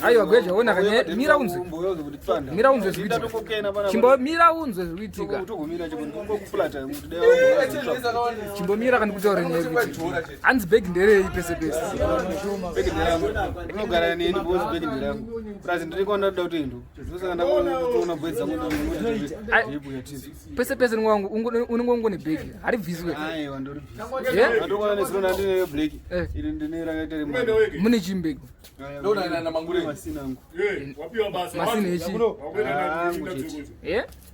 Aiwa Gweja ona kanye mira unzwe zviitika. Chimbo mira unzwe zviitika. Chimbo mira kandi kutaura nyaya kuti hanzi bag nderei pese pese. Unogara neni boss bag nderangu. Prazi ndiri kwanda kuda kutoendo. Zvosaka ndakuona Gweja kuti pese pese ngwangu unongongo ne bag. Hari vizwe. Aiwa ndori vizwe. Ndokona nezona ndine black. Ili ndine rakaita rimwe. Mune chimbego. Ndona na Mangurenje masina angu. Wapiwa basa. Masina echi.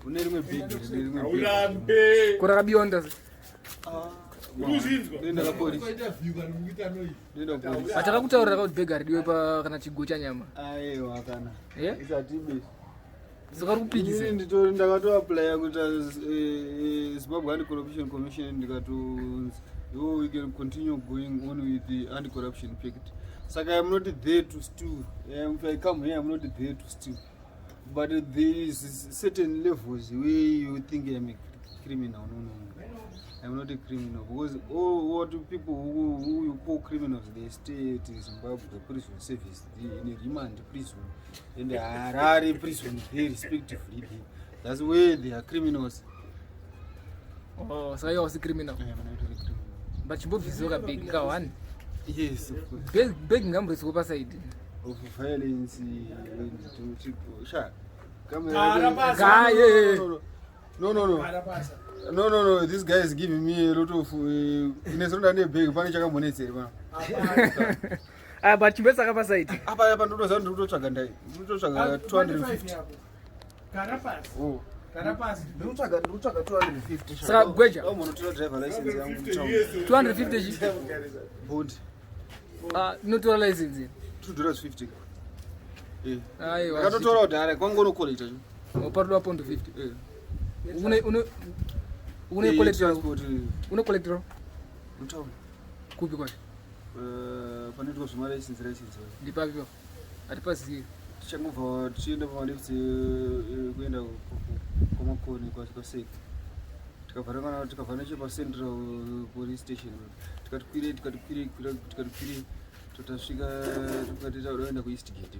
Une rimwe big, rimwe big. Ulambe. Kora beyond. Nenda la polisi. Ataka kutaurira kuti bag ridiwe pa kana chigo cha nyama. Aiwa kana. Isati base. Saka kupikisa. Nditori ndakato apply kuti Zimbabwe Corruption Commission ndikato you can continue going on with the anti-corruption pact. Saka I'm not there to steal. If I come here, I'm not there to steal. But there is certain levels where you think I'm a criminal. No. I'm not a criminal. Because all what people who you call criminals, they stay at Zimbabwe prison service, in a remand prison, in the Harare prison, they respectively. That's where they are criminals. Oh, so you are a criminal. I am not a criminal. But chimbo vizoka big ka one. Yes, of course. Big ngambo sikupa side. Of violence, sha. Come here. No. This guy is giving me a lot of. Inesonda ne big pani chaka monetse ba. But chimbo saka pa side. Apa ndotoza ndototsvaga ndai. Ndototsvaga 250. Karapasi. Oh. Karapasi. Ndotsvaga 250. Saka Gweja. Unotora driver license yangu mtown. 250 Board. Notora license. $2.50. Aiwa. Akatotora udhara kwangu no collect acho. Oparwa pound 50. Une collector. Mtown. Kupi kwa? Panetwa zvima license. Ndipaviwa. Atipasi. Tichangobva tichienda pamalift kuenda kumakoni kwaseka. Tikabva nechepacentral police station. Tikatikwire totasvika tukati taenda kueast gate.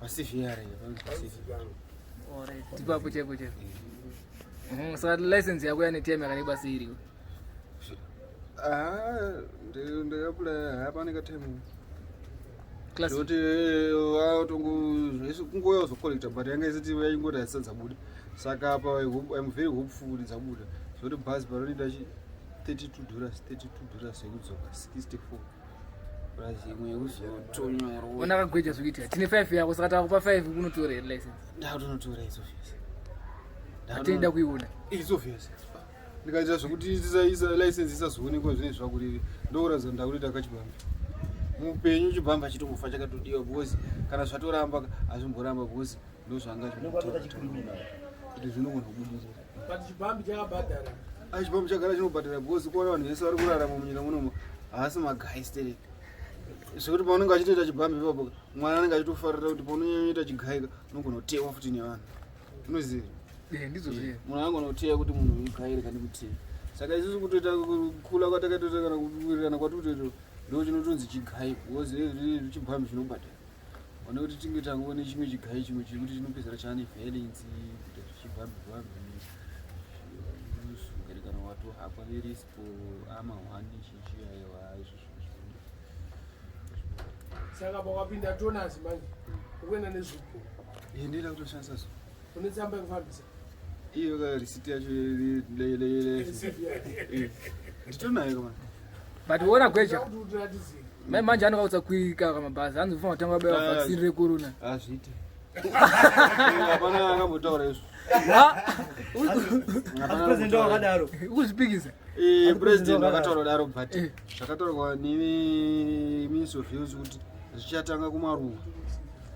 Pasivhiare. Alright. Tipapo cheko. Saka license yako ya netime yakaniba siri. Ndakapula hapana katime. Class. Kuti zvese kungoya uzokollecta but yanga isati yaingoti haisati buda. Saka apa I'm very hopeful zabuda. Zvoti bus parinoita $32 yekudzoka 64. Prazi imwe uzotonyora. Ona kagweja zvikuita. Tine 5 yako saka takupa 5 unotora license. Ndatonotora izo zvese. Atenda kuiona. Izo zvese. Ndikaita zvokuti isa license isazoonekwa zvine zvakuri ndokuratidza ndakuita kachibamba. Mupenyu chibamba chitomufa chakatodiwa because kana zvatoramba azvimboramba because ndozvanga zvinotora kuti zvinogona kubudisa. But chibambi chakabhadhara. Chibambi chagara chinobhadhara because kuona vanhu vese vari kurarama munyika munomu haasi magayi stereki. Zvekuti paunenge achitoita chibambi ipapo mwana anenge achitofarira kuti paunonyanyoita chigayi unogona kutewa futi nevanhu. Unoziva? Ndizo zviye. Munhu angona kuteya kuti munhu ugayi kandi kuteya. Saka isusu kutoita kukula kwatakatoita kana kuwirirana kwatikutoita ndo chinotonzi chigayi because chibambi chinobhadhara. Ona kuti tinge tangoone chimwe chigayi chimwe chekuti chinopedzera chane violence kuita chibambi kana watu hapa verispo ama wani chichiyayewa izvo. Saka pakapinda tonas manje ukuenda nezvipo. Ndinoda kutoshandisa zvo. Une tsamba yekufambisa. Iyo ka receipt yacho le. Nditonayo kama. But wona Gweja. Manje anokaudza kuika kama bhazi anzofana kutanga baya vaccine recorona. Azvite. Hapana akambotaura izvo. President wakadaro. Uzvipikisa. President akataura daro but zvakataurwa Ministry of Hughes kuti zvichatanga kumaruwa.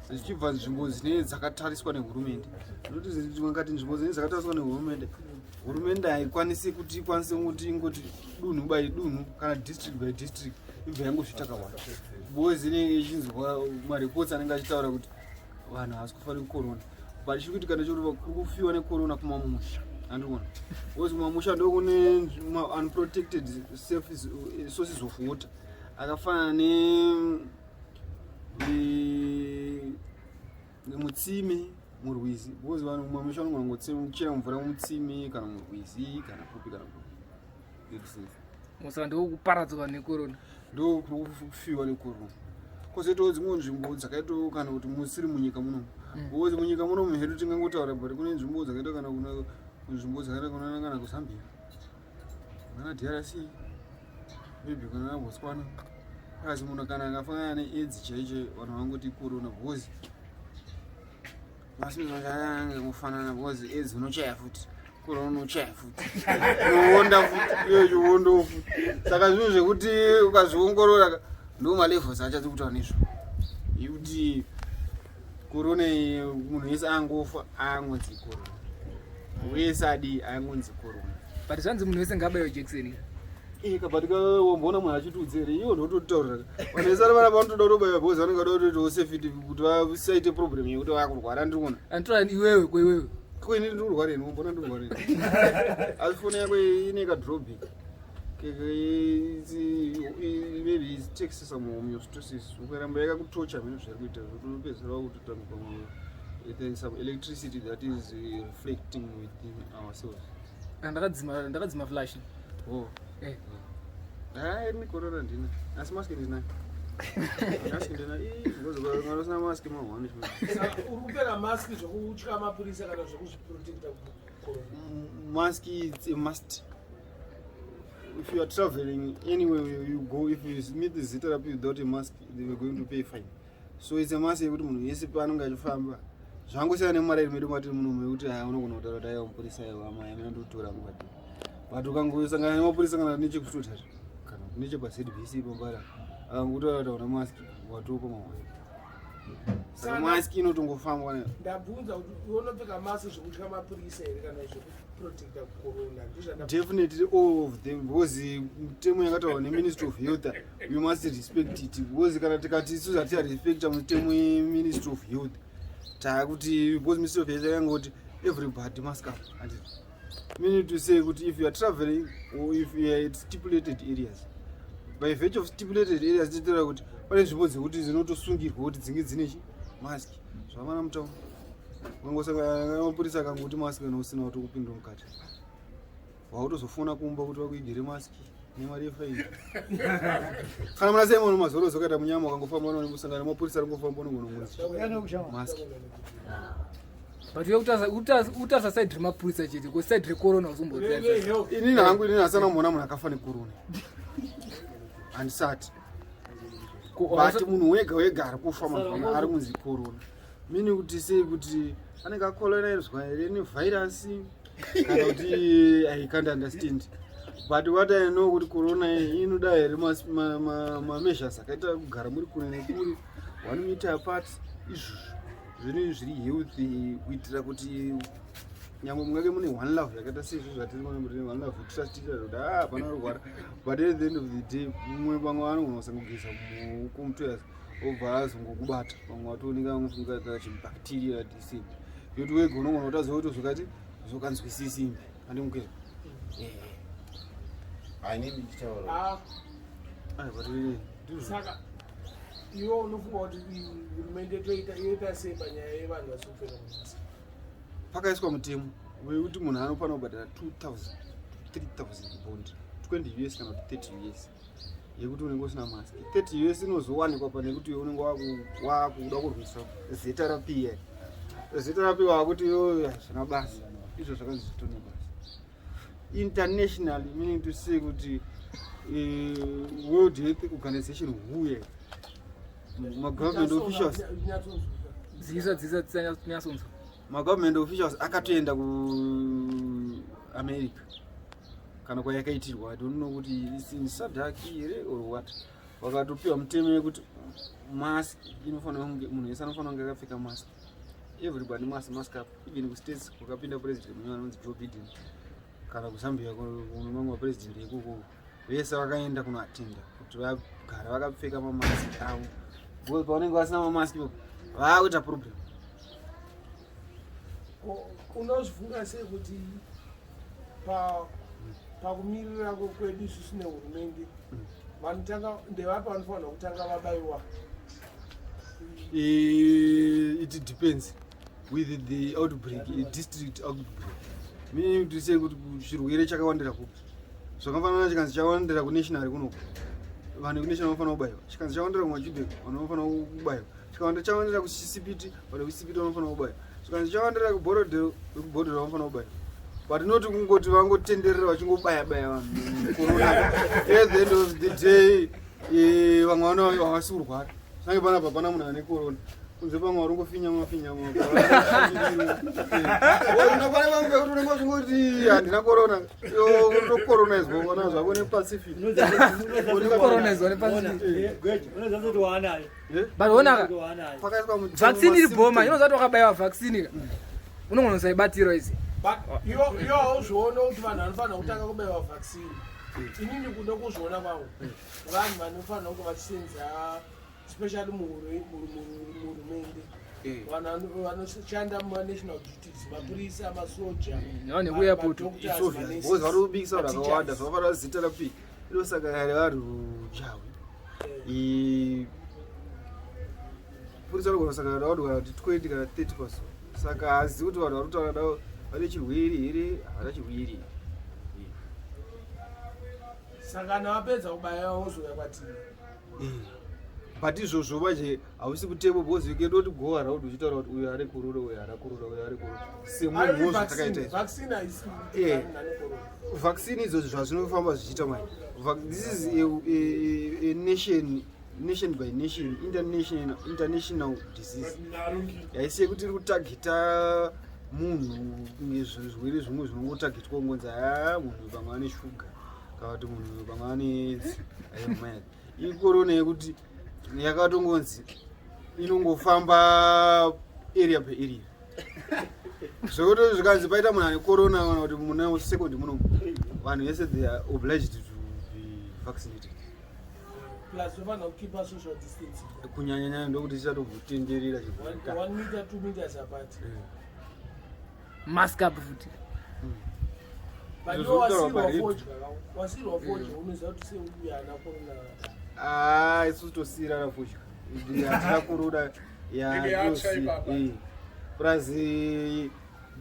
Zvichibva nzvimbo dzine dzakatariswa nehurumende. Noti ngati nzvimbo dzine dzakatariswa nehurumende. Hurumende haikwanisi kuti ingoti dunhu by dunhu kana district by district ibva yangozvitaka wanda. Bozi inenge ichinzwa mareports anenge achitaura kuti vanhu havasi kufanira kukorona. But chiri kuitika ndechekuti kuri kufiwa nekorona kumamusha. Andikuona. Bozi kumamusha ndokune unprotected sources of water. Akafanana mutsime murwizi because vanhu mumamisha vanongochera mvura mutsime kana murwizi kana kupi kana kupi musa ndokuparadzwa nekorona ndokufiwa nekorona kozoitawo dzimwe nzvimbo dzakaitawo kana kuti musiri munyika munomu because munyika munomu hedu tingangotaura but kune nzvimbo dzakaita kana kuna nzvimbo dzakaita kana kuzambia kana DRC maybe kana Botswana asi munhu kana akafangana neAIDS chaicho vanhu vangoti korona because masimizvaanga kufanana because AIDS unochaya futi korona unochaya futi unoonda futi iyo uondo futi saka zvinhu zvekuti ukazviongorora ndo malevels achati kutaura nezvo yekuti korona munhu wese angofa angonzi korona wese adi angonzi korona but zvanzi munhu wese ngabayo jekiseni kabatika womboona munhu achitudzere iyo ndototaurira vanhu vese ari vanapa vanotoda kutobaiwa because vanenge vada kuti osefiti kuti vasaite problem yekuti vakurwara ndiriona anditora iwewe kweiwewe kwini ndikurwareni wombona ndikurwareni asi foni yako ine kadropping maybe it's takes some homeostasis ukaramba yakakutocha mene zviri kuita zvinopedzera kutotanga pamwe there's some electricity that is reflecting within ourselves ndakadzima flash ni korona ndina asi maski ndina maski ndina ngozosina maski mahwani uri kupfeka maski zvokutya mapurisa kana zvokuzviprotecta corona mask is a must. If you are traveling anywhere you go, if you meet the therapy without a mask, they are going to pay fine. So it's a must yekuti munhu yese paanonga achifamba zvangosiyana nemari medu matiri muno mekuti unogona kutaura kuti aiwa mapurisa aiwa amai amene ndotora mukati but ukangosangana nemapurisa kana nechekutotari kana nechepazvc pambara akangotaura kuti una mask watopa mahwani saka mask inotongofamba nayo. Ndabvunza kuti unopfeka mask zvokutya mapurisa here kana zvokuprotecta corona? Definitely all of them because mutemo yakataurwa neMinistry of Health we must respect it because kana tikati isusu hatirespecta mutemo yeMinistry of Health taakuti because Ministry of Health yakangoti everybody must come and meaning to say kuti if you are traveling or if you are at stipulated areas by virtue of stipulated areas titaura kuti pane nzvimbo dzekuti dzinotosungirwa kuti dzinge dzine mask zvavana mutauro ukangosangana namapurisa akangoti mask kana usina kuti kupinda mukati wautozofona kumba kuti vakuigere mask nemari yefaini kana muna Simon mazoro zokaita munyama ukangofamba unosangana namapurisa arikufamba unongonomwezi mask but utasa side remapurisa chete ko side recorona uzombodzia inini hangu inini asana muona munhu akafa necorona handisati but munhu wega wega ari kufa mazvana ari kunzi corona mini kuti sei kuti anenge akolonizwa here nevhairasi kana kuti I can't understand but what I know kuti corona inoda here mameasures akaita kugara muri kure nekure 1 meter apart izvozvo zvinhu zviri healthy kuitira kuti nyangwe mungake mune one love yakaita seizvo zvatiri kuti one love kutrustira kuti hapana kurwara but at the end of the day mumwe vamwe vanogona kusangogeza muoko mutoyasi obva azongokubata vamwe vatooneka vanofunga chibacteria disini yoti wega unogona kutaziva kuti zvokati zvokanzwisisi imbi handimukeza saka iwo unofunga kuti hurumende yoita sei panyaya yevanhu vasipfeka mask? pakaiswa mutemo wekuti munhu anofanira kubhadhara 2,000 to 3,000 bond 20 US kana kuti 30 US yekuti unenge usina mask. 30 US inozowanikwa pane kuti unenge wakuda kurwisa zeterapi zeterapi wakuti zvina basa izvo zvakanzi zvitone basa internationally meaning to say kuti World Health Organization huye ma-government officials ma-government officials akatoenda kuAmerica kana kwayakaitirwa I don't know kuti in SADC here or what wakatopiwa mutemo yekuti mask inofanira kunge munhu wese anofanira kunge akapfeka mask everybody must mask up even kustates kwakapinda president munyana anonzi Joe Biden kana kuZambia kuno mamwe mapresident ikoko vese vakaenda kunoatenda kuti vagara vakapfeka mamask avo because pavanenge vasina mamask vakuita problem. Unozvifunga sei kuti pakumirira kwedu isusu nehurumende vanotanga ndevapi vanofanira kutanga vabaiwa? It depends with the outbreak, district outbreak. Meaning to say kuti chirwere chakawandira kupi. Zvakafanana chikanzi chawandira kunational kunoku. Vanhu kunational vanofana kubayiwa. Chikanzi chawandira kuMajubek vanofana kubayiwa. Chikanzi chawandira kuCCPT vanhu kuCCPT vanofana kubayiwa. Chikanzi chawandira kuBorodero vanofana kubayiwa. But not kungoti vangotenderera vachingobaya vanhu corona. At the end of the day vamwe vana havasi kurwara. Sange panapa pana munhu ane corona. Kunze pamwe varongofinya unokwana vamwe kuti unenge uchingoti handina corona. Corona izwa vana zvako nePacific. Corona izwa nePacific. Unozati waanayo. But onaka Pakaiswa muti. vaccine iri bhoma inozati wakabayiwa vaccine unogona kusaibatira izi. But iwo hauzviona kuti vanhu vanofanira kutanga kubayiwa vaccine. Inini kuda kuzviona kwangu vanhu vanofanira kunge vachisenza especially muhurumende vanhu vanoshanda munational duties mapurisa masoja nekuairport Because vari kubikisa rakawanda zvavafanira zita rapi irosaka revanhu chawe purisa rinogona kusangana navanhu kana kuti 20 kana 30%. Saka hazivi kuti vanhu vari kutaura navo vane chirwere here havana chirwere. saka navapedza kubayiwa wozoya kwatiri. But izvozvo manje hausi kutemo because you cannot go around uchitaura kuti uyu ari corona uyu haana corona uyu ari corona semunhu zvakaita izvo. Vaccine haisi Vaccine izvozvo zvazvinofamba zvichiita manje. This is a nation by nation international disease. Haisi yekuti iri kutagita munhu zvirwere zvimwe zvinongotagitwa kungonzi munhu pamwe ane shuga kana kuti munhu pamwe ane mad. Icorona yekuti yakatongonzi inongofamba area per area. Zvokuti zvikanzi paita munhu ane corona kana kuti muna second muno vanhu vese they are obliged to be vaccinated. plus vanhu kukeep social distancing. Kunyanya ndokuti chichatombotenderera 1 meter 2 meters apart. mask up futi. But iwo wasirwa fodya unoziva kuti seuyu haana corona. Isusu tosiyirana fodya hatina corona plus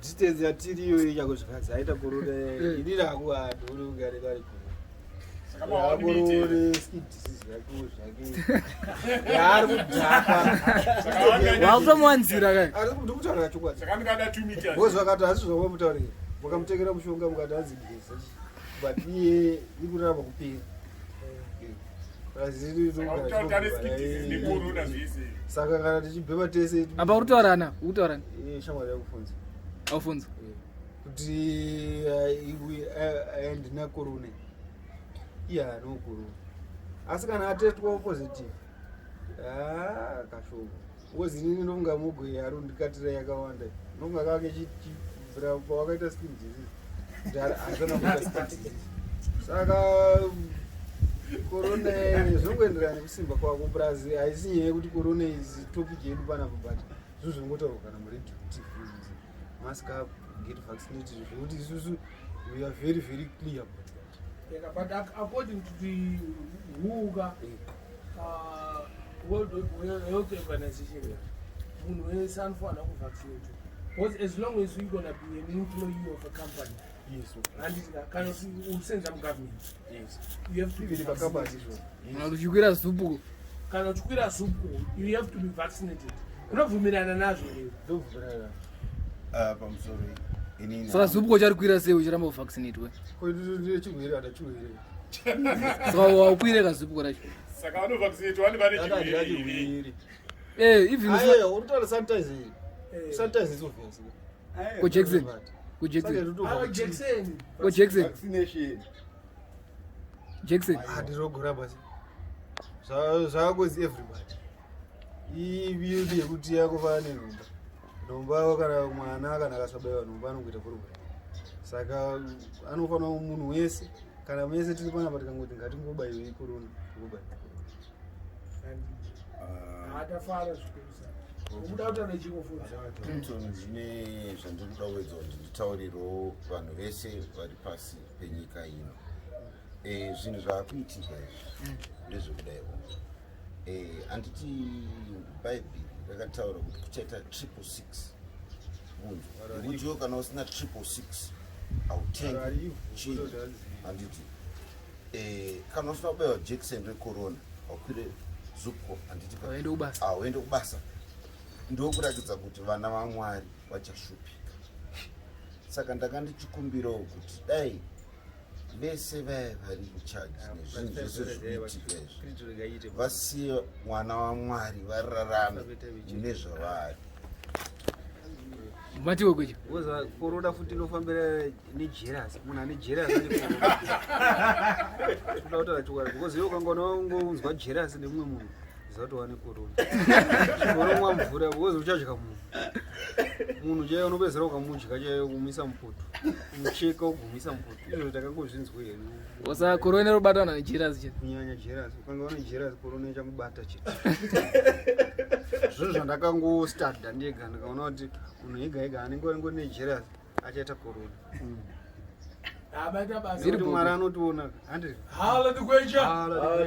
distance yatiriyo ichako zvikadzi aita corona inini hakuhadhuri kugare kari corona skin disease yako zvake yaari kudhaka wakutomuwanzira kai ari ndikutaura chokwadi Sakandikada 2 meters. bozi vakati hasi zvava mutaurira vakamutekera mushonga mukati adzigeza but iye ikurarama kupera. Saka kana tichibhema tese apa uritaurana shamwari yakufunza aufunza kuti ndina corona iye haano corona asi kana atestwa positive kashoma ukozi inini ndofunga mugwe arondikatira yakawanda ndofunga kake chibvira pawakaita skin disease hazana kuita skin disease. Saka corona zvinongoenderana nekusimba kwako plus haisi nyaya yekuti corona is topic yedu panapa but zvizvo zvinongotaurwa kana muri duty mask up get vaccinated zvekuti isusu we are very very clear about that. But according to the WHO World Health Organization munhu wese anofanira kuvaccinate because as long as you're going to be an employee of a company. Yes, and kana usenza mugovernment. Yes, you have to be vaccinated. uchikwira zupu Kana uchikwira zupu you have to be vaccinated. Unobvumirana nazvo here. ndobvumirana pamusoro inini saka zupu charikwira sei uchiramba kuvaccinatwe koitire chirwere hata chirwere saka waukwire kazupu racho Saka vanovaccinate vane vane chirwere even unotaura sanitize sanitize is obvious ko Jackson vaccination Jackson hadirogora basi zvakozi everybody iviudi yekuti yakufana nenhumba nhumba kana mwana kana akasabayiwa nhumba anongoita kurugara saka anofanira munhu wese kana mese tiri panapa tikangoti ngatingobayiwei corona tingobayiwa hatafara zvikusa ukuda kutaura chikofunza zvine zvandinoda kuwedza kuti nditauriro vanhu vese vari pasi penyika ino. Zvinhu zvaakuitika izvi ndezvekudaiwo handiti bhaibheri rakataura kuti kuchaita 666 mabvunzo nokutiwo kana usina 666 hautengi chii handiti kana usina kubayiwa jekiseni recorona haukwire zuko handiti auende kubasa. Ndokuratidza kuti vana vaMwari vachashupika. Saka ndanga ndichikumbirawo kuti dai vese vaya vari kuchaji nezvinhu zvese zvinoitika izvi vasiye mwana waMwari vararame mune zvavari. Matiwe Gweja. Woza korona futi inofambira nejerasi. Munhu ane jerasi ane korona. Toda chokara because iwe ukangona ungonzwa jerasi nemumwe munhu zatowa nekorona. Korona mvura because uchadya munhu chaiye unopedzera ukamudya chaiye kumisa mupoto. Umucheka ugumisa mupoto. Izvo takangozvinzwa here. Wasa korona inobatana nejerasi chete. Kunyanya jerasi. Ukanga une jerasi korona ichamubata chete. Zvinhu zvandakangostadha ndega ndikaona kuti munhu ega ega anenge angori nejerasi achaita korona. Abata basa. Ziri Mwari anotiona. Handiri. Hala Gweja. Hala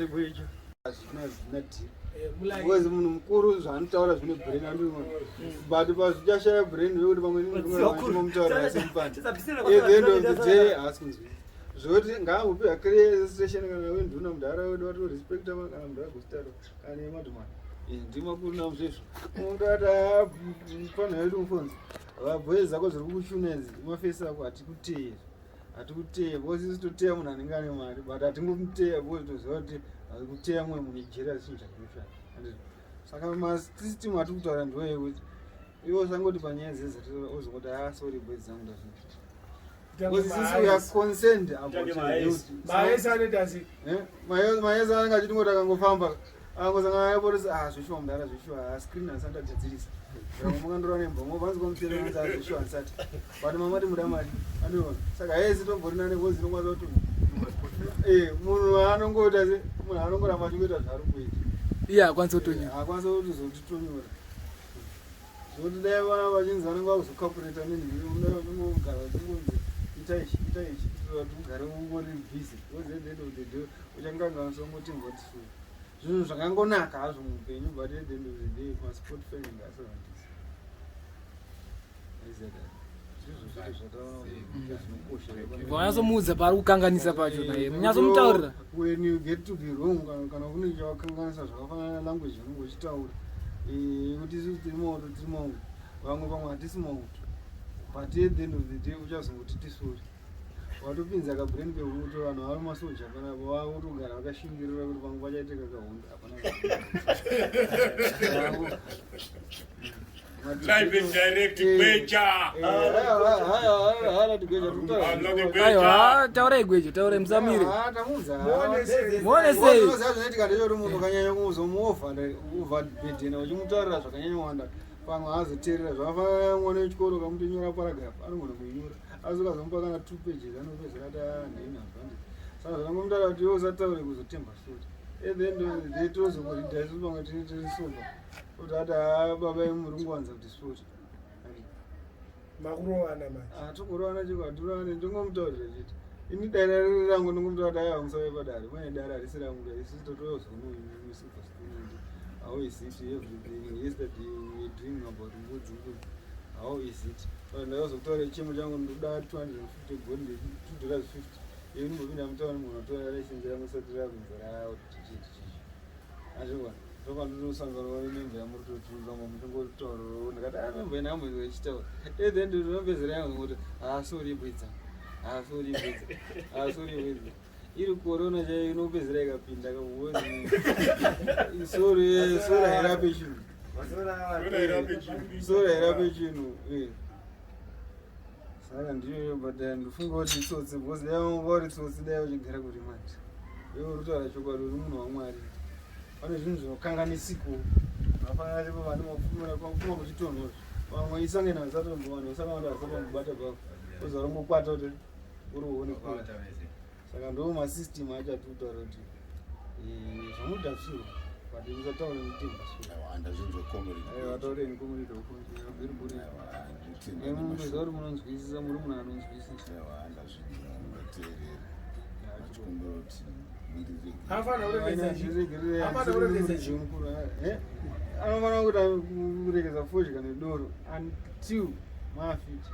Gweja. Because munhu mukuru zvaanotaura zvine brain andinoona. But pazvichashaya brain zvekuti pamwe ndinomutaura semupandi. At the end of the day hasinzwi. Zvoti ngaangopiwa creation kana wenduna mudhara wedu watorespecta kana mudhara gostaro kana yemadhumani. Ndimakuru namuzvezvo. Ungati panha yedu mufonzi. Vabhoyezi ako zviri kushuna idzi mafesi ako hatikuteya. Hatikuteya because isi toteya munhu anenge ane mari but hatingomuteya because toziva kuti kuteya mumwe munhu ijera chinhu chakinoshanda. Saka masystem atiri kutaura ndiwo yekuti iwo sangoti panyaya dzedzi ozongoti sorry boys dzangu ndazvinoita. Because since we are concerned about youth. Maesa anetasi. Maesa anenge achitingoti akangofamba angosangana nepolisi zveshuwa mudhara zveshuwa screen asati atadzirisa. Vamwe mukandorwa nembongo vanzi komuteera vanzi zveshuwa asati. But mamati muda mari andinoona. Saka hezi tomborina nevozi inokwanisa kuti munhu anongota munhu anongoramba achikuita zvaari kuita. Iye akwanisa kutonyora. Akwanisa kutizotitonyora. Zvoti dai vana vachinzi vanenge vakuzokapureta nemugara vachingonzi ita ichi kuti ugare ungori bhizi. Uchanganganisa ungotingoti zvinhu zvakangonaka hazvo muupenyu but at the end of the day masport failing asavandisa. Vanyasomuudza pari kukanganisa pacho naye munyasomutaurira. When you get to be wrong kana kune chawakanganisa zvakafanana nalanguage yanenge uchitaura kuti isusu tiri mauto tiri mauto vamwe pamwe hatisi mauto but at the end of the day uchazongoti tisori watopinza kabrain keuto vanhu vari masoja panapa vakutogara vakashingirira kuti vamwe vachaiteka kahunda hapana. Live and direct Gweja. Aiwa, taurai Gweja, taurai musamire. Muone sei. Zvinoitika ndechoti munhu ukanyanya kuzomuovhabhedhena uchimutaurira zvakanyanya wanda pamwe hazoteerera zvakafanana mwana wechikoro ukamutonyora paragraph anogona kuinyora asi ukazomupa kana 2 pages anopedzera ati nhaina zvandii. Saka zvakangomutaura kuti iwe usataure kuzotemba sori. At the end of the day tozongoridha isusu pamwe tirisomba kuti ati baba muri kungowanza kuti sori. Makurowana manje. Tikurowana chikwatirane ndingomutaurira chiti ini dare riri rangu ndingomutaura kuti aiwa musave padare mane dare harisi rangu isusu totozonomusipastoindi. How is it everything? Yesterday we were dreaming about mbudzi. How is it? Ndakazokutaura chimo changu ndoda 250 gold $2.50. Iwe ndimbopinda mutaura munhu atora license yangu isati rakunzira chichiti. Azviwa ndopandosangana nememba yamuri totunga mutongotaura ndakati memba inambo ichitaura. At the end ndinopedzera yangu kuti sorry Hwezha. Sorry Hwezha. Iri korona chaiyo inopedzera ikapinda kakuoni. Sorry hairape chinhu. Sorry hairape chinhu. Saka ndiyo but ndofunga kuti tsotsi because yavari tsotsi dai uchigara kuri manje. Iwe uritaura chokwadi uri munhu waMwari. Pane zvinhu zvinokanganisiko. Vafanira chipo vane mapfumira pakuma kuchitonhozvo. Vamwe isangena vasatombovana usangana kuti vasatombobata pako. Uzorongokwata kuti uri uone kura. Saka ndo masystem achatutaura kuti zvamuda zviro but musataure mutemba sori. Ndazvinzwa comedy. Vataureni comedy ufungi very good. Munozwa kuti munonzwisisa muri munhu anonzwisisa. Hafana uregedza. anofanira kuti kurekeza fodya nedoro until mafiti.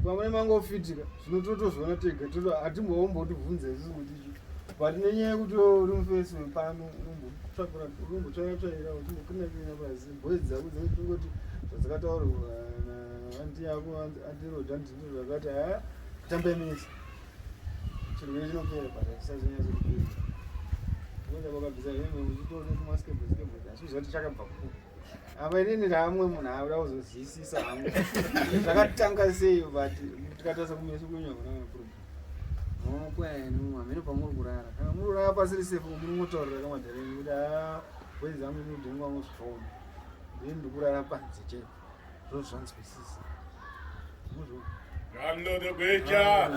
Pamwe mangofitika zvinotozoona tega toto hatimbombotibvunza isusu kuti icho. But nenyaya yekuti uri mufesi wepano unombotsvaira uchimbokirina pasi boys dzako dzinoti zvadzakataurwa naanti yako anti Roddie anti Nito zvakati kutambanisa chirwere chinopera but chisazonyatso kupera vakabvisa hembe uchitoone kumaskebheskebhe asi uzoti chakabva ku apa inini ramwe munhu auda kuzozwisisa hangu zvakatanga sei but tikatarisa kumeso kunyangona maproblem kwenu hamene pamuri kurara kana muri kurara pasiri sefu munotaurira kamadhareni kuti boys zangu inodhengwa muzvifoni ndini ndikurara panze chete zvozvanzwisisa muzvo Arnold Gweja.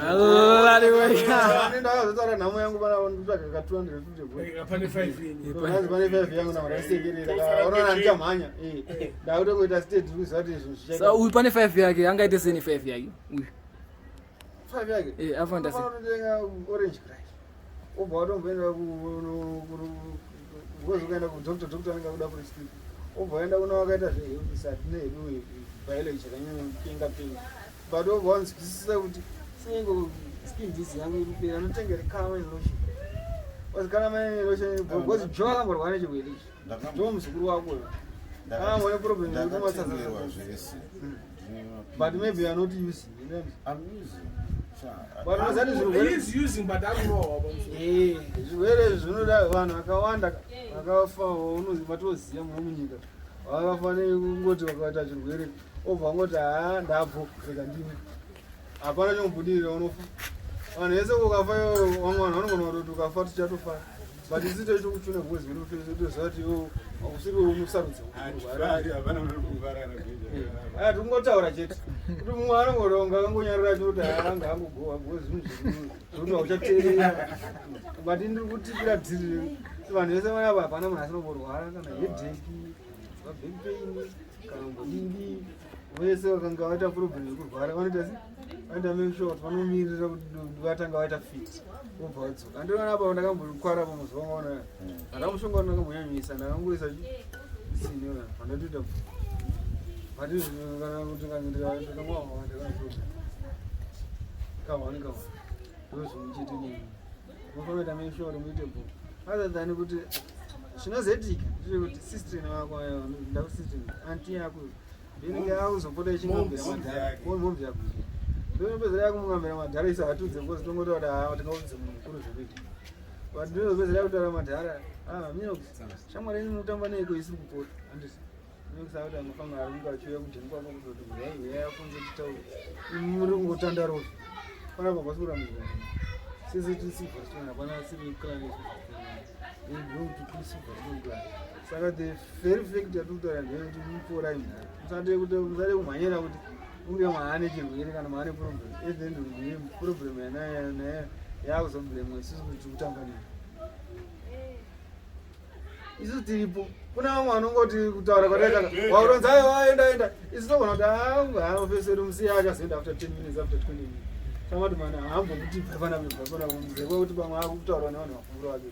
ndakazotaura nhamo yangu pana nditsvaga ka 250 pane 5 yenyu pane 5 yangu namaraisekerera unoona ndichamhanya ndakutongoita state kuziva kuti izvo Sa uyu pane 5 yake angaite seni 5 yake. Uyu. 5 yake Afanda sei. unotenga orange crack ubva watomboenda kuenda kudoktor anenge akuda prescribe ubva waenda kuna wakaita zveherbicide nehedu biology chakanyanya kupenga but ubva wanzwisisa kuti sengo skin disease yangu iri kupera anotengere calamine lotion calamine lotion because Joe akamborwa nechirwere ichi Joe muzukuru wako amone problem yekuti masaza but maybe you're not using I'm using. but mazati He's using but I don't know. zvirwere zvinoda vanhu vakawanda vakafa vatoziya munyika vakafanira kungoti vakaita chirwere obva vangoti ndabvo rega ndini hapana chinobudirira unofa vanhu vese ukafa vamwe vanhu vanogona kuti ukafa tichatofa but isito icho kuchuna bhozi venotoziva kuti usiri unosarudza tingotaura chete kuti mumwe anongoronga akangonyarira choti anga angogowa bhozi zvinhu hauchateerera but ndiri kutipira dhiri vanhu vese vanapa hapana munhu asinomborwara kana hedheki back pain kana mbodingi vese vakanga vaita problem yekurwara vanoita sei vanoita make sure kuti vanomirira kuti vatanga vaita fit obva vatsoka andiona apa ndakambokwara pamuzuva maona hatamushonga kuti ndakambonyanyisa ndakangoisa isini vandatoita kana kuti kandikamwawa ndakanaproblem kawani ndozvimuchiti munhu unofanira kuita make sure kuti muite bo other than kuti zvinozoitika kuti system wako ndakusystem anti yako ndinenge akuzopota ichingambira madhara mombi yako ndinopedzera yakumungambira madhara isatudze ngozi tongotaura kuti tingaudze munhu mukuru zvekuita but ndinopedzera kutaura madhara minox shamwari yenyu mutamba neiko isiri kupota handisi minox akuti anofanira ari kunge achiuya kujeni kwako kutoti yafunze titaure muri kungotandarovi panapa pasikuura muzva sisi tisivhasitona hapana siri krane saka the very fact yatikutaura ndeyekuti muporai mhari musade kumhanyira kuti unge maane chirwere kana maane problem ethen problem yanaya yakuzoblemwa isusu kuti kutamba nei isusu tiripo kuna vamwe vanongoti kutaura kwataita wauronza aiwa aenda isu togona kuti haamafeseri musiya achazoenda after 10 minutes after 20 minutes tamati mana haambokuti bvapanabvapana kunzekwa kuti pamwe akutaurwa nevanhu vafunguro vake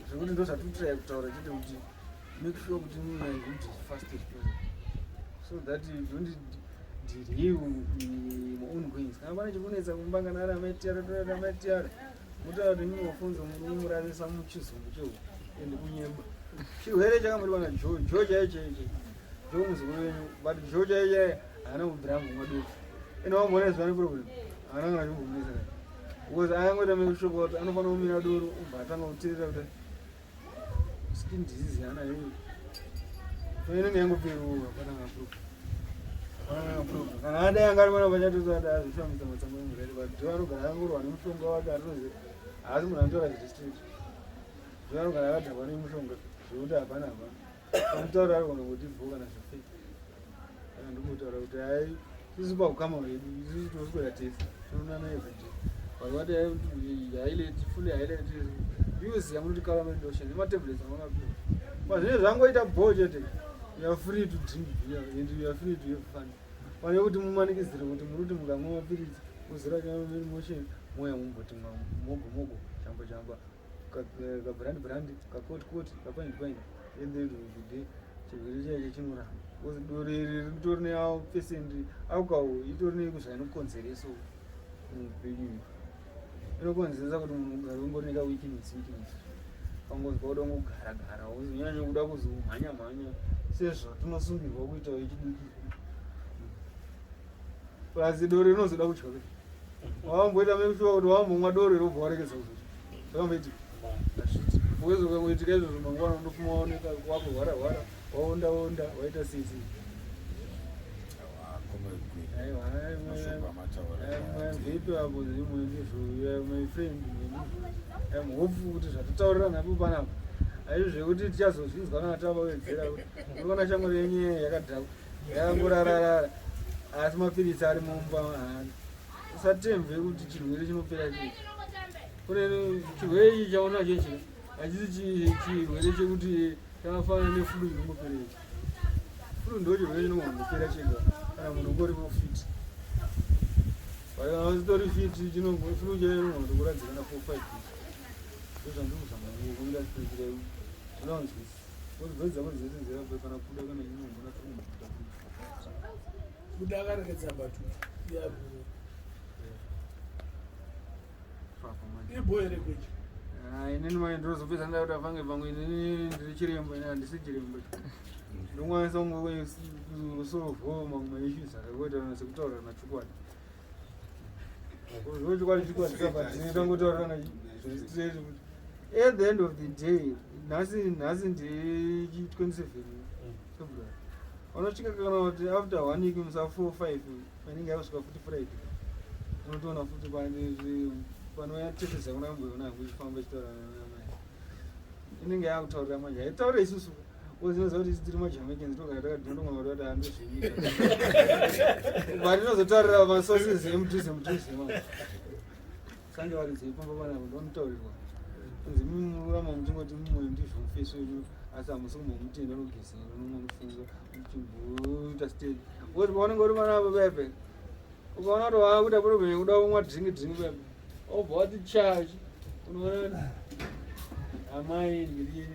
zvekuti ndo zvatitrai kutaura chete kuti make sure kuti munaikuti fastest process so that you don't delay ongoings kana pane chikunetsa kumbangana ari amaitiara toata amaitiara mutaura kuti minofunza mumurarisa muchizungu chehu ende kunyemba chirwere chakamuri pana jo chaichaiche jo muzukuru wenyu but jo chaichai haana kubvira mvumwa ene wambona zvane problem haana kana chimbomunesa because ayangoita mekushoka kuti anofanira kumira doro ubva atanga kuteerera kuti skin disease yana hiyo inenge yangoperuka patanga problem kana adai angari mana pachatozoati azvishamisa matsambo emurari but ndo anogara angorwa nemushonga wake atoziva haasi munhu anotaura zvistraight ndo anogara akadhakwa nemushonga zvekuti hapana anotauura ari kona kuti bvo kana zvafei kana ndikotaura kuti hai isusu pakukama hwedu isusu toswera tese tinonana everyday pakati haileti fully haileti use yamuti calamine lotion nematablets amakapiwa mazvine zvangoita bho chete you are free to drink beer and you are free to have fun pane kuti mumanikidzire kuti muruti mukamwa mapiritsi uzira calamine lotion moya mumboti mogo chamba kabrand kakoti kapaini ende kuti chirwere chaicho chinoramba because dore iri ritori neapesenti aukawo itori nekuzvainokonzeresa muupenyu inokonzeresa kuti munhu ugare ungoreka weakness kangozwa kuda kugara uzonyanya kuda kuzomhanya sezvo tinosungirwa kuita wechidiki plus dore rinozoda kutya wamboita mekushuwa kuti wambomwa dore robva warekeza kuti zvakamboiti uwezokangoitika izvozvo mangwana unofuma waoneka wako hwara waonda waita sisi mvepi apo zimwe ndizvo my friend hope kuti zvatataurira napo panapa aizvo zvekuti tichazozvinzwa kana tava Wedzera unoona shamwari yenyu yakadhakwa yakangorarara asi mapirisi ari mumba usatemve kuti chirwere chinopera chii kune chirwere ichi chaonacho ichi hachisi chirwere chekuti chakafanana neflu inongopera flu ndo chirwere chinongopera chega kana munhu ungori mufiti usitori fiti flu chainongokuradzikana 4-5 ndozvandikuzama kuira unaonzwisi ozvedzako dzese dzerape kana kuda kana inongona kuda akarekedza batu iboere kwecho inini mai ndozopedza ndakuti apange pamwe inini ndiri chirembo ine handisi chirembo ndongwanisa kusolvho mamwe issues akakoitana sekutaurira nachokwadi zvochokwadi chikwadi saka tinotangotaurana zviri kuti at the end of the day nhasi ndiri 27 February unosvika kana kuti after 1 week musa 4-5 anenge akusvika futi Friday unotoona futi panoyatetesa kuna mbuyo nangu ichifamba ichitaurana namai inenge yakutaurira manje haitaure isusu uzinoza kuti tiri majamaicans tokaatakadinondomwa kuti handozviita but inozotaurira masources emudhuze sange vari dzeipamba panapa ndomutaurirwa kunzi murama muchingoti mumwe ndizvo mufeso wenyu asi hamusi kumbomutenda nogezera nomunofunga muchimboita stage kuti paunenge uri panapa pepe ukaona kuti waakuita problem yekuda kumwa dringi pepe obva wati chachi unoona amai ndiri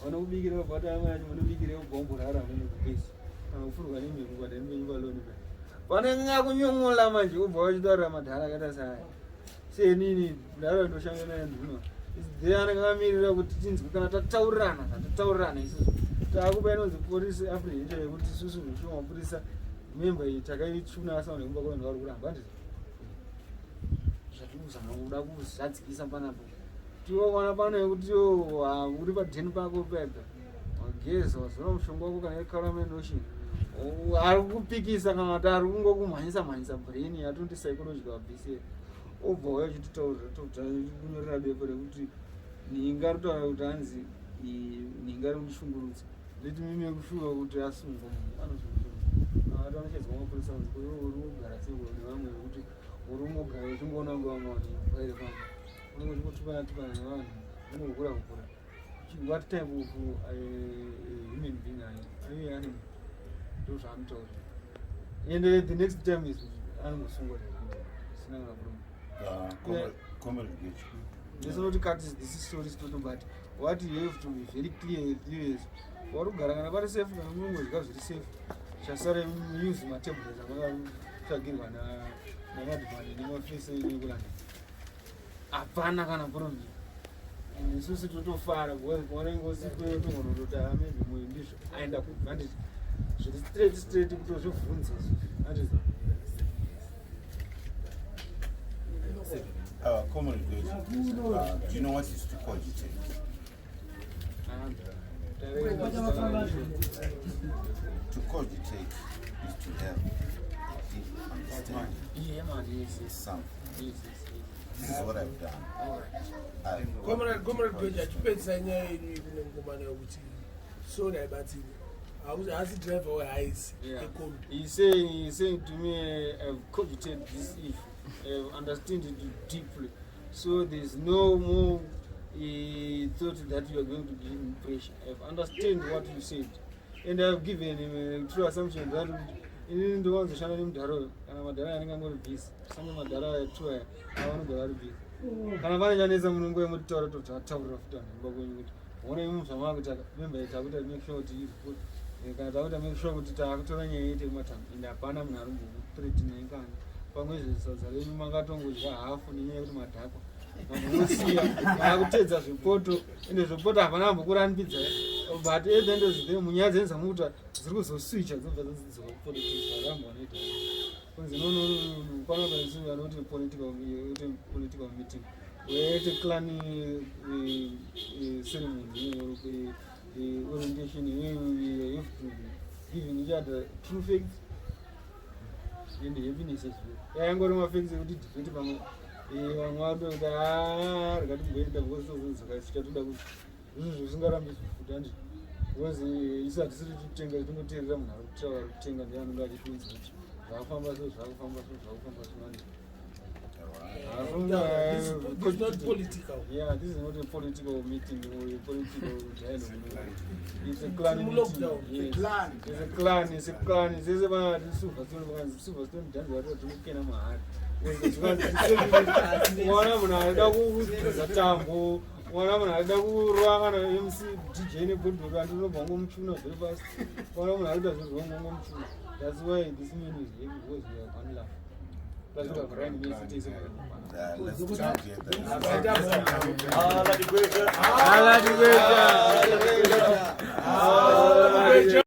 vanokubikira obva wati amai acho munobikira obva umborara munokupesa kana kufurwa nemhepo kwada nembenyu paloni pe vanonyanya kunyongola manje obva wachitaurira madhara akaita saya senini ndaro ndoshanga naye Nduna there anenge akamirira kuti tinzwe kana tataurirana isusu taakupa inonzi polisi apprehension yekuti isusu zvishoma mapurisa memba iyi takaichuna asa nekumba kwavanhu vari kuramba handizvo zvatikuzama kuda kuzadzikisa panapo tiwakwana pano yekuti uri padheni pako pega wageza wazora mushonga wako kana caramel lotion ari kupikisa kana kuti ari kungokumhanyisa brain yatonti psychological abuse obva wauya uchititaurira kunyorera bepo rekuti ninga ritaura kuti hanzi ninga rimushungurudza nditi mimi yekushuva kuti asungwa munhu anozvishunga ati anochedzwa mapurisa uri kugara seko nevamwe vekuti uri ungogara uchingoona ngavamwe vanhu vaire pamwe unenge uchingotupana nevanhu ungokura what type of human being are you animal ndo zvaanotaurira and the next time is anongosungwa sina kana problem This not cut this story story but what you have to be very clear with you is for kugara kana pari safe kana munhu zvika zviri safe chasare use matebhures akatagirwa namadhibhani nemafese ekulanda hapana kana problem isusu totofara vanenge usitotongonototi maybe mwe ndizvo aenda kuadvantage zviri straight kutozvibvunza handizvo Common do you know what is to cogitate? To cogitate is to have deep understanding. Something. This is what I've done. Comrade Gweja, chipedza nyaya yenyu kune ngomana yokuti sorry abatini hasi driver wehaisi ekolo. He's saying to me, I've cogitated this issue, I've understood it deeply, so there's no more thought that you are going to give him pressure. I've understood what you said, and I've given him a true assumption that in the ones that are named Haro, and Madara and I'm going to be some of Madara, I want to go out of it. kana pane chanetsa munongo yemutaura tataurira futi vanhu kwenyu kuti one imi zvamava kuti memba takuita make sure kuti iripoti kana takuita make sure kuti takutora nyaya yete kumatambo ende hapana munhu ari kumbokuthreatina ikani pamwe zvesadza renyu mangatongodya hafu nenyaya yekuti madhakwa vanosiya vaakutedza zvipoto ende zvipoto hapana ambokurambidza but at the end of the day munyaya dzenyu dzamukuti dziri kuzoswicha dzobva dzodzidzwa kupolitics vakambonoita kunzi kwanakaisi vanoti political meeting where the clan ceremony orientation you have to giving each other true facts and happiness as well yangori mafacts ekuti debate pamwe vamwe vatoda rikatigoenda zvakasichatoda kuti izvo zvisingarambi zvifuta handi because isati siri kutenga tingoteerera munhu ari kutaura kutenga ndianonge achitiudza kuti zvakufamba so zvakufamba so zvakufamba so This is not political. Yeah, this is not a political meeting or a political dialogue. It's a clan meeting. Yes. It's a clan. It's a clan. It's about the super stone dance. What to look in my heart. One of them I don't know. One of them I don't know. MC DJ ne good. I don't know. Bongom tuna very fast. One of them I don't know. Bongom tuna. That's why this meeting is here because we are one laugh. Let's go for any music. Let's do that. Ala di Gweja.